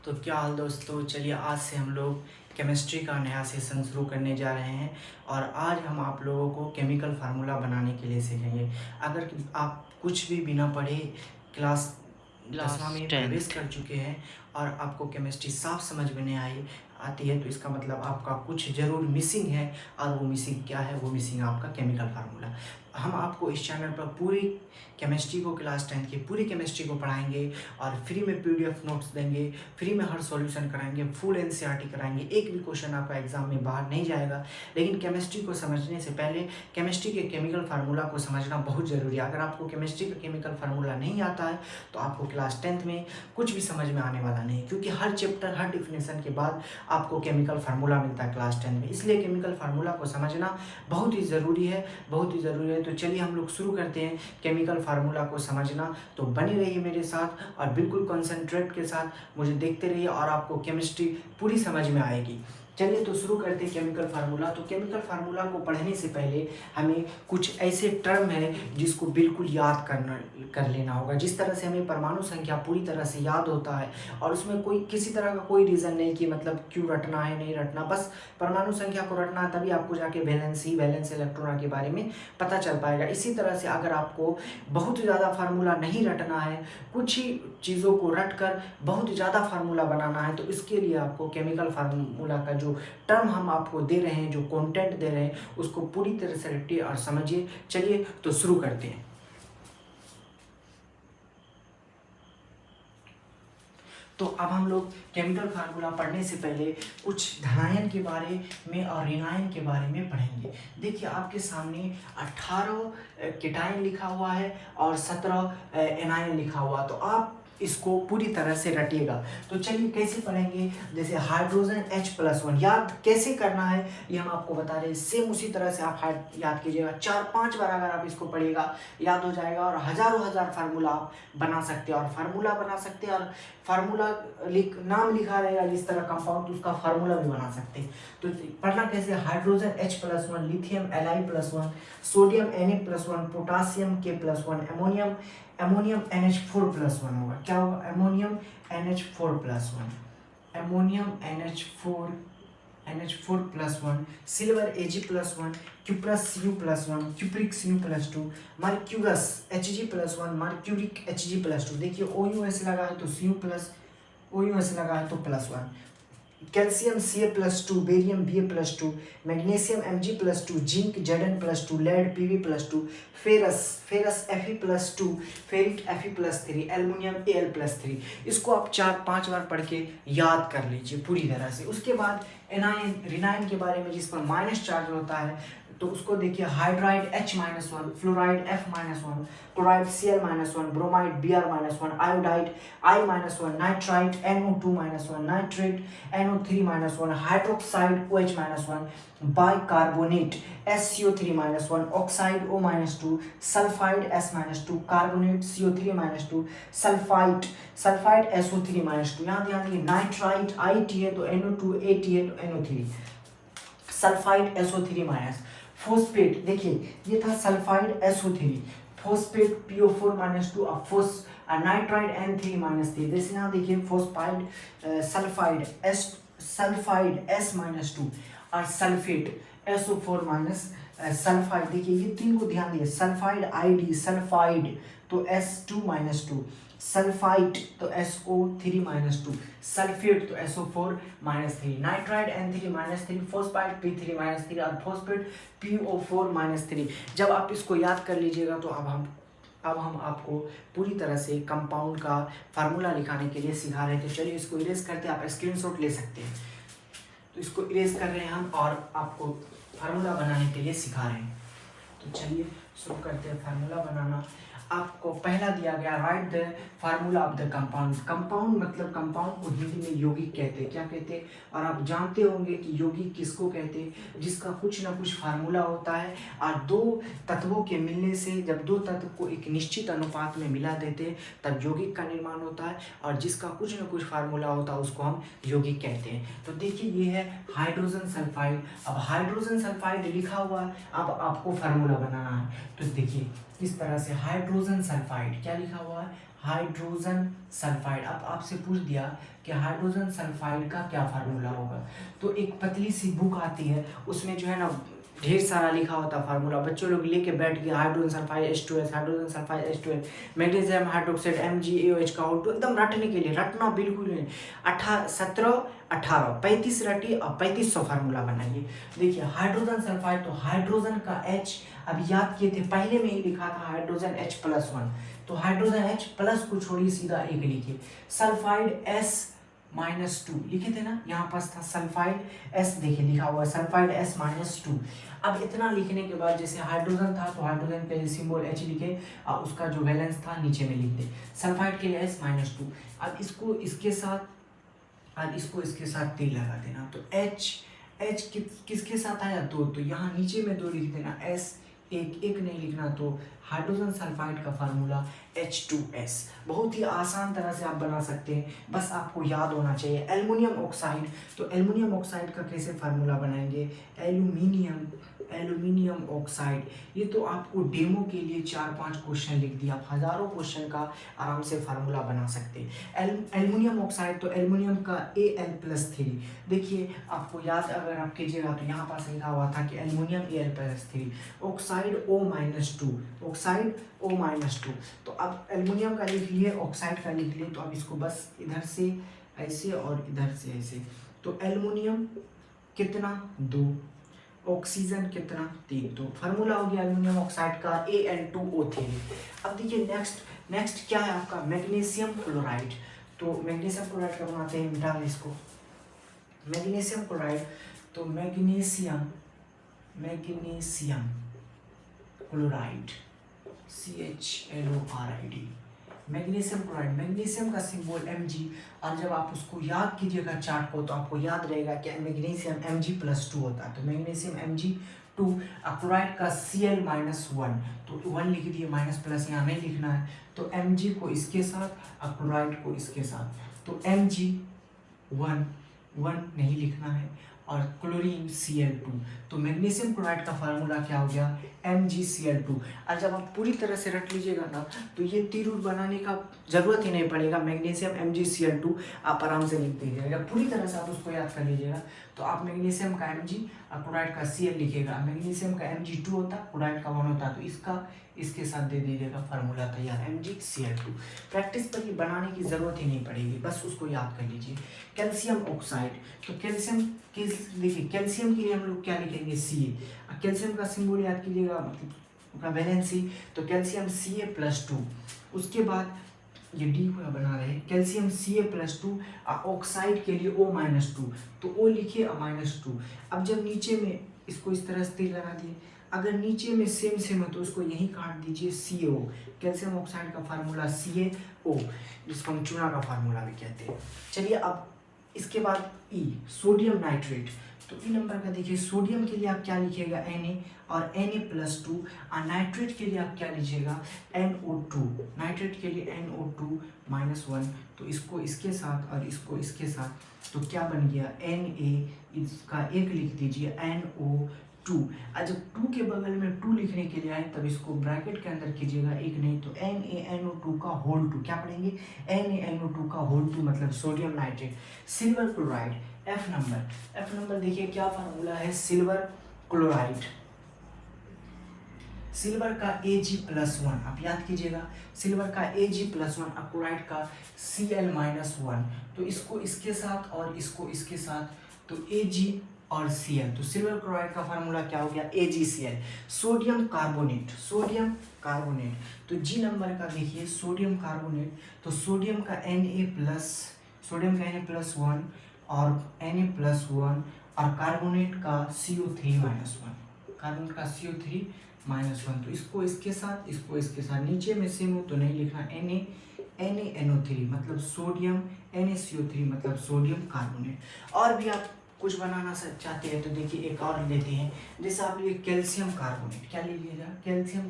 तो क्या हाल दोस्तों, चलिए आज से हम लोग केमिस्ट्री का नया सेशन शुरू करने जा रहे हैं और आज हम आप लोगों को केमिकल फार्मूला बनाने के लिए सीखेंगे। अगर आप कुछ भी बिना पढ़े क्लास 10वां में प्रवेश कर चुके हैं और आपको केमिस्ट्री साफ समझ में नहीं आती है तो इसका मतलब आपका कुछ ज़रूर मिसिंग है। और वो मिसिंग क्या है? वो मिसिंग आपका केमिकल फार्मूला। हम आपको इस चैनल पर पूरी केमिस्ट्री को, क्लास 10 की पूरी केमिस्ट्री को पढ़ाएंगे और फ्री में PDF नोट्स देंगे, फ्री में हर सॉल्यूशन कराएंगे, फुल NCERT कराएंगे। एक भी क्वेश्चन आपका एग्जाम में बाहर नहीं जाएगा। लेकिन केमिस्ट्री को समझने से पहले केमिस्ट्री के केमिकल फार्मूला को समझना बहुत ज़रूरी है। अगर आपको केमिस्ट्री का केमिकल फार्मूला नहीं आता है तो आपको क्लास 10th में कुछ भी समझ में आने वाला नहीं, क्योंकि हर चैप्टर, हर डिफिनेशन के बाद आपको केमिकल फार्मूला मिलता है क्लास 10 में। इसलिए केमिकल फार्मूला को समझना बहुत ही ज़रूरी है, बहुत ही ज़रूरी है। तो चलिए हम लोग शुरू करते हैं केमिकल फार्मूला को समझना। तो बने रहिए मेरे साथ और बिल्कुल कंसंट्रेट के साथ मुझे देखते रहिए और आपको केमिस्ट्री पूरी समझ में आएगी। चलिए तो शुरू करते हैं केमिकल फार्मूला। तो केमिकल फार्मूला को पढ़ने से पहले हमें कुछ ऐसे टर्म है जिसको बिल्कुल याद कर लेना होगा। जिस तरह से हमें परमाणु संख्या पूरी तरह से याद होता है और उसमें कोई किसी तरह का कोई रीज़न नहीं कि मतलब क्यों रटना है, नहीं रटना, बस परमाणु संख्या को रटना है, तभी आपको जाके वैलेंस इलेक्ट्रॉन के बारे में पता चल पाएगा। इसी तरह से अगर आपको बहुत ज़्यादा फार्मूला नहीं रटना है, कुछ ही चीज़ों को रट कर बहुत ज़्यादा फार्मूला बनाना है, तो इसके लिए आपको केमिकल फार्मूला का जो टर्म हम आपको दे रहे हैं, जो कंटेंट दे रहे हैं, उसको पूरी तरह से रटिए और समझिए। चलिए तो शुरू करते हैं। तो अब हम लोग केमिकल फार्मूला पढ़ने से पहले कुछ धनायन के बारे में और ऋणायन के बारे में पढ़ेंगे। देखिए आपके सामने 18 केटायन लिखा हुआ है और 17 एनायन लिखा हुआ, तो आप इसको पूरी तरह से रटिएगा। तो चलिए कैसे पढ़ेंगे। जैसे हाइड्रोजन H+1 याद कैसे करना है ये हम आपको बता रहे हैं। सेम उसी तरह से आप याद कीजिएगा। 4-5 बार अगर आप इसको पढ़िएगा याद हो जाएगा और हजारों हजार फार्मूला आप बना सकते हैं और फार्मूला बना सकते हैं और फार्मूला नाम लिखा रहेगा जिस तरह कंपाउंड, तो उसका फार्मूला भी बना सकते हैं। तो पढ़ना कैसे। Hydrogen H+1, lithium Li+1, sodium Na+1, potassium K+1, ammonium NH4+1 होगा। क्या होगा? Ammonium NH4+1, ammonium NH4+1, silver Ag+1, cuprous Cu+1, cupric Cu+2, mercurous Hg+1, mercuric Hg+2। देखिए OUS लगा है तो Cu+, OUS लगा है तो +1। Calcium Ca+2, barium Ba+2, magnesium Mg+2, zinc Zn+2, lead Pb+2, ferrous Fe+2, ferric Fe+3, aluminium Al+3। इसको आप 4-5 बार पढ़ के याद कर लीजिए पूरी तरह से। उसके बाद एनायन, ऋणायन के बारे में, जिस पर माइनस चार्ज होता है, तो उसको देखिए। Hydride H-1, fluoride F-1, chloride Cl-1, bromide Br-1, iodide I-1, nitrite NO2-1, nitrate NO3-1, hydroxide OH-1, bicarbonate SCO3-1, oxide O-2, sulphide S-2, carbonate CO3-2, sulphide SO3-2। यहाँ ध्यान दीजिए, नाइट्राइट IT है तो NO2, AT है तो NO3, सल्फाइड SO3-। फोस्फेट देखिए ये था सल्फाइड SO3, फोस्फेट PO4-2, अब नाइट्राइड N3-3। जैसे यहाँ देखिए फोस्फाइड, सल्फाइड S-2 और सल्फेट SO4-, सल्फाइड। देखिए ये तीन को ध्यान दिए। सल्फाइड ID, सल्फाइड तो S2-2, सल्फाइट तो SO3-2, सल्फेट तो SO4-3, नाइट्राइड N3-3, फोस्फाइड P3-3 और फोस्फेट PO4-3। जब आप इसको याद कर लीजिएगा तो अब हम आपको पूरी तरह से कंपाउंड का फार्मूला लिखाने के लिए सिखा रहे थे। चलिए इसको इरेज करते हैं, आप स्क्रीनशॉट ले सकते हैं। तो इसको इरेज कर रहे हैं हम और आपको फार्मूला बनाने के लिए सिखा रहे हैं। तो चलिए शुरू करते हैं फार्मूला बनाना। आपको पहला दिया गया, right the formula of the compound. Compound मतलब कंपाउंड को हिंदी में यौगिक कहते हैं। क्या कहते हैं? और आप जानते होंगे कि यौगिक किसको कहते हैं? जिसका कुछ ना कुछ फार्मूला होता है और दो तत्वों के मिलने से, जब दो तत्व को एक निश्चित अनुपात में मिला देते हैं तब यौगिक का निर्माण होता है और जिसका कुछ ना कुछ फार्मूला होता है उसको हम यौगिक कहते हैं। तो देखिए ये है हाइड्रोजन सल्फाइड। अब हाइड्रोजन सल्फाइड लिखा हुआ है, अब आपको फार्मूला बनाना है। तो देखिए किस तरह से, हाइड्रोजन सल्फाइड, क्या लिखा हुआ है, हाइड्रोजन सल्फाइड। अब आपसे पूछ दिया कि हाइड्रोजन सल्फाइड का क्या फार्मूला होगा, तो एक पतली सी बुक आती है, उसमें जो है ना ढेर सारा लिखा होता है फार्मूला, बच्चों लोग लेके बैठ गए hydrogen sulphide H2S, hydrogen sulphide H2S, magnesium hydroxide MgAOH का हो, तो एकदम रटने के लिए, रटना बिल्कुल नहीं, 17 18 35 रटी और 3500 फार्मूला बनाइए। देखिए हाइड्रोजन सल्फाइड, तो हाइड्रोजन का H अभी याद किए थे, पहले में ही लिखा था हाइड्रोजन H+1, तो हाइड्रोजन H प्लस को छोड़िए सीधा एक लिखिए, सल्फाइड S-2 लिखे थे ना, यहाँ पास था सल्फाइड S, देखिए लिखा हुआ है सल्फाइड S-2। अब इतना लिखने के बाद जैसे हाइड्रोजन था तो हाइड्रोजन के लिए सिंबल H लिखे और उसका जो वैलेंस था नीचे में लिख दे, सल्फाइड के लिए S-2। अब इसको इसके साथ और इसको इसके साथ तीर लगा देना, तो H किसके साथ आया, 2, तो यहाँ नीचे में 2 लिख देना, S एक नहीं लिखना, तो हाइड्रोजन सल्फाइड का फार्मूला H2S। बहुत ही आसान तरह से आप बना सकते हैं, बस आपको याद होना चाहिए। एल्युमिनियम ऑक्साइड, तो एल्युमिनियम ऑक्साइड का कैसे फार्मूला बनाएंगे, एल्यूमिनियम ऑक्साइड, ये तो आपको डेमो के लिए 4-5 क्वेश्चन लिख दिया, आप हजारों क्वेश्चन का आराम से फार्मूला बना सकते हैं। एल्युमिनियम ऑक्साइड, तो एल्युमिनियम का Al+3, देखिए आपको याद अगर आप कीजिएगा तो यहाँ पास लिखा हुआ था कि aluminium Al+3, oxide O-2, oxide O-2, तो अब एल्युमिनियम का लिख लिए, ऑक्साइड का लिख लिए, तो अब इसको बस इधर से ऐसे और इधर से ऐसे, तो एल्युमिनियम कितना 2, ऑक्सीजन कितना 3, तो फार्मूला हो गया एल्युमिनियम ऑक्साइड का An2O3। अब देखिए नेक्स्ट क्या है आपका, मैग्नीशियम क्लोराइड, तो मैग्नीशियम क्लोराइड का बनाते हैं, मिटा लें इसको, मैग्नीशियम क्लोराइड, तो magnesium chloride CHLORID, magnesium chloride, magnesium का सिंबल Mg, और जब आप उसको याद कीजिएगा चार्ट को तो आपको याद रहेगा कि मैग्नीशियम Mg+2 होता है, तो मैग्नीशियम Mg2, क्लोराइड का Cl-1, तो 1 लिख दिए, माइनस प्लस यहाँ नहीं लिखना है, तो Mg को इसके साथ और क्लोराइड को इसके साथ, तो Mg1 नहीं लिखना है और क्लोरीन Cl2, तो मैग्नीशियम क्लोराइड का फार्मूला क्या हो गया, MgCl2। और जब आप पूरी तरह से रट लीजिएगा ना तो ये तीर बनाने का जरूरत ही नहीं पड़ेगा, मैग्नीशियम MgCl2 आप आराम से लिख दीजिएगा, पूरी तरह से आप उसको याद कर लीजिएगा, तो आप मैग्नीशियम का Mg और क्लोराइड का Cl लिखिएगा, मैग्नीशियम का Mg2 होता, क्लोराइड का 1 होता, तो इसका इसके साथ दे दीजिएगा, फार्मूला तैयार MgCl2। प्रैक्टिस पर ये बनाने की ज़रूरत ही नहीं पड़ेगी, बस उसको याद कर लीजिए। कैल्शियम ऑक्साइड, तो कैल्शियम के देखिए कैल्शियम के लिए हम लोग क्या लिखेंगे Ca, कैल्शियम का सिंबल याद कीजिएगा, मतलब वैलेंसी, तो कैल्शियम Ca+2, उसके बाद ये डी बना रहे हैं, कैल्शियम Ca+2 ऑक्साइड के लिए O-2, तो O लिखिए -2। अब जब नीचे में इसको इस तरह से तीर लगा दिए, अगर नीचे में सेम है तो उसको यहीं काट दीजिए, CO, कैल्शियम ऑक्साइड का फार्मूला CaO, जिसको हम चूना का फार्मूला भी कहते हैं। चलिए अब इसके बाद E, सोडियम नाइट्रेट, तो ई नंबर का देखिए, सोडियम के लिए आप क्या लिखिएगा Na और Na+2, और नाइट्रेट के लिए आप क्या लीजिएगा NO2, नाइट्रेट के लिए NO2-1, तो इसको इसके साथ और इसको इसके साथ, तो क्या बन गया Na, इसका एक लिख दीजिए NO2, और जब 2 के बगल में 2 लिखने के लिए आए तब इसको ब्रैकेट के अंदर कीजिएगा, एक नहीं तो NaNO2 का होल 2, क्या पढ़ेंगे NaNO2 का होल 2 मतलब sodium nitrate. Silver chloride, F number देखिए क्या फार्मूला है, सिल्वर क्लोराइड, सिल्वर का Ag+1, आप याद कीजिएगा, सिल्वर का Ag+1 और क्लोराइड का Cl-1, तो इसको इसके साथ और इसको इसके साथ, तो Ag और Cl, तो सिल्वर क्लोराइड का फार्मूला क्या हो गया AgCl। सोडियम कार्बोनेट, तो G नंबर का देखिए सोडियम कार्बोनेट, तो सोडियम का Na+1 और Na+1 और कार्बोनेट का CO3-1, तो इसको इसके साथ, इसको इसके साथ, नीचे में सेम हो तो नहीं लिखना, NaNO3 मतलब सोडियम, NaCO3 मतलब सोडियम कार्बोनेट। और भी आप कुछ बनाना चाहते हैं तो देखिए एक और लेते हैं, जैसे आप लिए कैल्शियम कार्बोनेट, क्या ले लीजिएगा कैल्शियम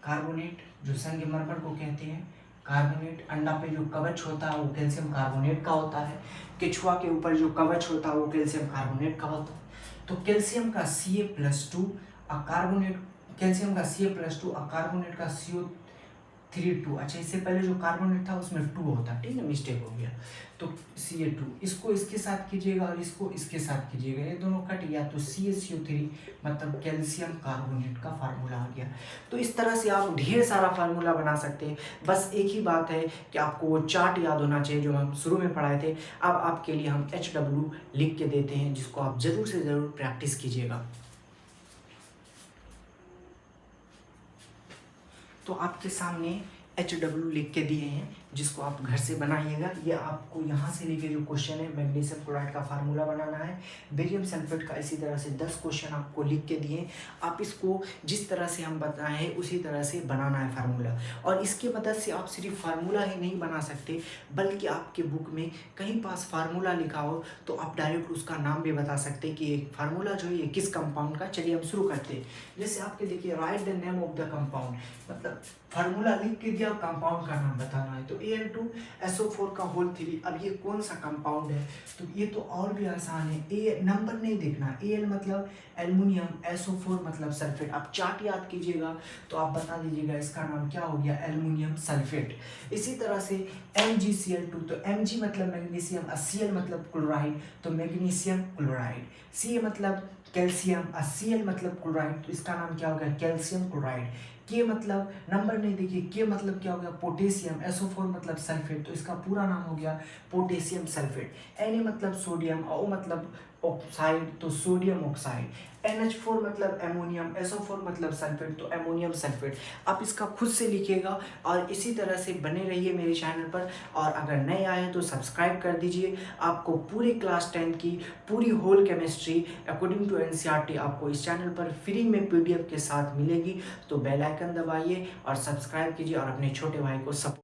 कार्बोनेट जो संगमरमर को कहते हैं, कार्बोनेट, अंडा पे जो कवच होता है वो कैल्शियम कार्बोनेट का होता है, केचुआ के ऊपर जो कवच होता है वो कैल्शियम कार्बोनेट का होता है, तो कैल्शियम का Ca+2 और कार्बोनेट कैल्शियम का Ca+2 और कार्बोनेट का CO3 2। अच्छा, इससे पहले जो कार्बोनेट था उसमें 2 होता, ठीक है, मिस्टेक हो गया। तो Ca2 इसको इसके साथ कीजिएगा और इसको इसके साथ कीजिएगा, ये दोनों कट गया तो CaCO3 मतलब कैल्शियम कार्बोनेट का फार्मूला आ गया। तो इस तरह से आप ढेर सारा फार्मूला बना सकते हैं। बस एक ही बात है कि आपको वो चार्ट याद होना चाहिए जो हम शुरू में पढ़ाए थे। अब आपके लिए हम HW लिख के देते हैं, जिसको आप ज़रूर से ज़रूर प्रैक्टिस कीजिएगा। तो आपके सामने HW लिख के दिए हैं, जिसको आप घर से बनाइएगा। ये आपको यहाँ से लेके जो क्वेश्चन है, मैग्नीशियम क्लोराइड का फार्मूला बनाना है। बेरियम सल्फेट का इसी तरह से 10 क्वेश्चन आपको लिख के दिए। आप इसको जिस तरह से हम बताए हैं उसी तरह से बनाना है फार्मूला। और इसके मदद से आप सिर्फ फार्मूला ही नहीं बना सकते, बल्कि आपके बुक में कहीं पास फार्मूला लिखा हो तो आप डायरेक्ट उसका नाम भी बता सकते हैं कि ये फार्मूला जो है ये किस कंपाउंड का। चलिए हम शुरू करते हैं। जैसे आपके देखिए, right the name of the compound, मतलब फार्मूला लिख के दिया, कंपाउंड का नाम बताना है। तो Al2SO4 का होल 3। अब ये कौन सा कंपाउंड है, तो ये तो और भी आसान है। ए नंबर नहीं देखना, Al मतलब एल्युमिनियम, SO4 मतलब सल्फेट। आप चार्ट याद कीजिएगा तो आप बता दीजिएगा इसका नाम क्या हो गया, एल्युमिनियम सल्फेट। इसी तरह से MgCl2, तो Mg मतलब मैग्नीशियम और Cl मतलब क्लोराइड, तो मैग्नीशियम क्लोराइड। Ca मतलब कैल्शियम और Cl मतलब क्लोराइड, तो इसका नाम क्या हो गया, कैल्शियम क्लोराइड। के मतलब नंबर नहीं देखिए, के मतलब क्या हो गया, पोटेशियम। SO4 मतलब सल्फेट, तो इसका पूरा नाम हो गया पोटेशियम सल्फेट। Na मतलब सोडियम और O मतलब ऑक्साइड, तो सोडियम ऑक्साइड। NH4 मतलब एमोनियम, SO4 मतलब सल्फेट, तो एमोनियम सल्फेट। आप इसका खुद से लिखिएगा और इसी तरह से बने रहिए मेरे चैनल पर। और अगर नए आए तो सब्सक्राइब कर दीजिए। आपको पूरी क्लास 10 की पूरी whole chemistry according to NCERT आपको इस चैनल पर फ्री में PDF के साथ मिलेगी। तो बेल आइकन दबाइए और सब्सक्राइब कीजिए और अपने छोटे भाई को सपोर्ट